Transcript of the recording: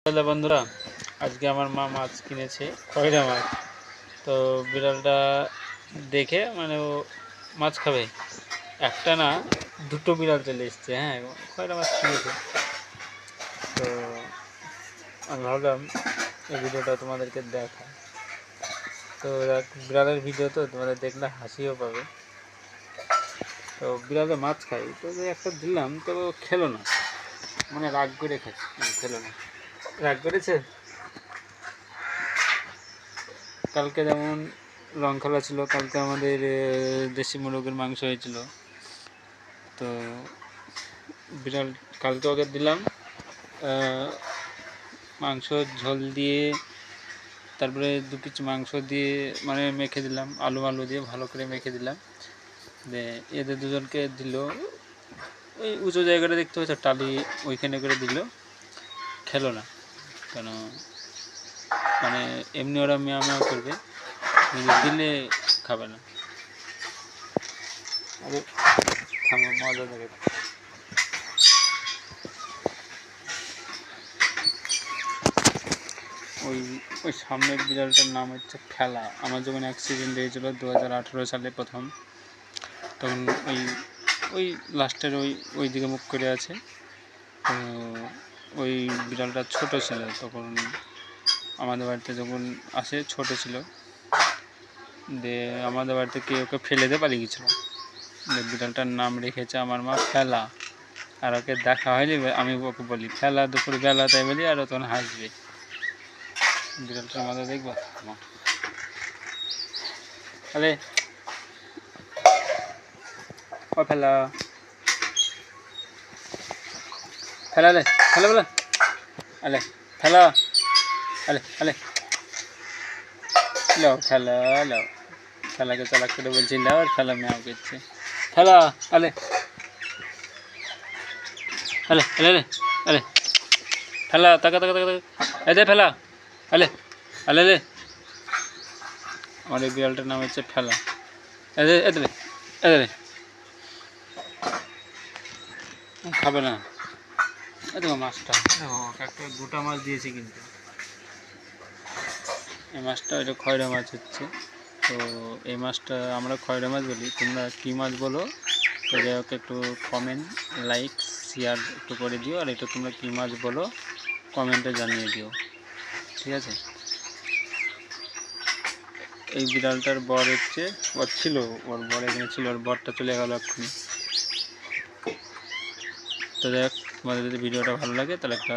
Hello বন্ধুরা, আজকে আমার মা মাছ কিনেছে, খয়রা মাছ। তো বিড়ালটা দেখে মানে ও মাছ খাবে, একটা না দুটো বিড়াল চলে এসছে। হ্যাঁ, খয়রা মাছ কিনেছে। তো আমি ভাবলাম এই ভিডিওটা তোমাদেরকে দেখা। তো বিড়ালের ভিডিও তো তোমাদের দেখলে হাসিও পাবে। তো বিড়ালে মাছ খাই, তো একটা দিলাম তো খেলো না, মানে রাগ করে খাচ্ছে, খেলো না, রাগ করেছে। কালকে যেমন রং খেলা ছিল, কালকে আমাদের দেশি মুরগির মাংস হয়েছিল। তো বিড়াল কালকে ওকে দিলাম মাংস ঝোল দিয়ে, তারপরে দু কিছু মাংস দিয়ে মানে মেখে দিলাম, আলু দিয়ে ভালো করে মেখে দিলাম। এদের দুজনকে দিল ওই উঁচু জায়গাটা দেখতে পাচ্ছ, টালি ওইখানে করে দিল, খেলো না কেন, মানে এমনি ওরা মেয়া মেয়া করবে, দিলে খাবে না। আরে থামো, মজা দেখে। ওই সামনের বিড়ালটার নাম হচ্ছে ফেলা। আমার যখন অ্যাক্সিডেন্ট হয়েছিল 2018 সালে প্রথম, তখন ওই লাস্টের ওই দিকে মুখ করে আছে। তো ওই বিড়ালটা ছোট ছিল তখন, আমাদের বাড়িতে যখন আসে ছোট ছিল, দিয়ে আমাদের বাড়িতে কেউ ওকে ফেলে দিয়ে পালিয়ে গেছিল। বিড়ালটার নাম রেখেছে আমার মা ফেলা। আর ওকে দেখা হয়নি, আমি ওকে বলি ফেলা, দুপুর বেলা তাই বলি, আর তখন হাসবে। বিড়ালটার মজা দেখবো। আরে ও ফেলা, ফেলা লে, ফেলা বলা, আলে ফেলা, আলে আলে লো, ফেলা লো, ফেলাকে চালাক করে বলছি লাও, আর ফেলা মেয়াও করছে। ফেলা আলে আলে আলে আলে আলে ফেলা, তাকা তাকা তাকা এই দে ফেলা, আলে আলে লে। আমার এই বিড়ালটার নাম হচ্ছে ফেলা। এদে এদে এদে খাবে না। দেখো মাছটা, দেখো একটা গোটা মাছ দিয়েছি, কিন্তু এই মাছটা এটা খয়রা মাছ হচ্ছে। তো এই মাছটা আমরা খয়রা মাছ বলি, তোমরা কী মাছ বলো? তো যাই হোক, একটু কমেন্ট, লাইক, শেয়ার একটু করে দিও। আর এটা তোমরা কী মাছ বলো কমেন্টে জানিয়ে দিও, ঠিক আছে? এই বিড়ালটার বর হচ্ছে, ওর ছিল, ওর বর এখানে ছিল, ওর বরটা চলে গেল এক্ষুনি। তো যাই হোক, তোমাদের যদি ভিডিওটা ভালো লাগে তাহলে একটা